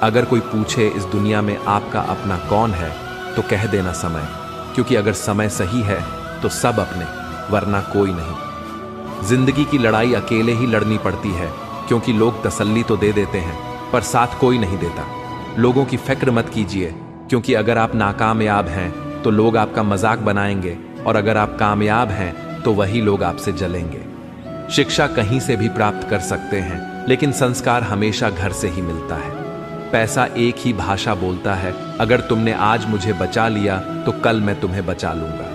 अगर कोई पूछे इस दुनिया में आपका अपना कौन है, तो कह देना समय, क्योंकि अगर समय सही है तो सब अपने, वरना कोई नहीं। जिंदगी की लड़ाई अकेले ही लड़नी पड़ती है, क्योंकि लोग तसल्ली तो दे देते हैं पर साथ कोई नहीं देता। लोगों की फिक्र मत कीजिए, क्योंकि अगर आप नाकामयाब हैं तो लोग आपका मजाक बनाएंगे, और अगर आप कामयाब हैं तो वही लोग आपसे जलेंगे। शिक्षा कहीं से भी प्राप्त कर सकते हैं, लेकिन संस्कार हमेशा घर से ही मिलता है। पैसा एक ही भाषा बोलता है, अगर तुमने आज मुझे बचा लिया तो कल मैं तुम्हें बचा लूंगा।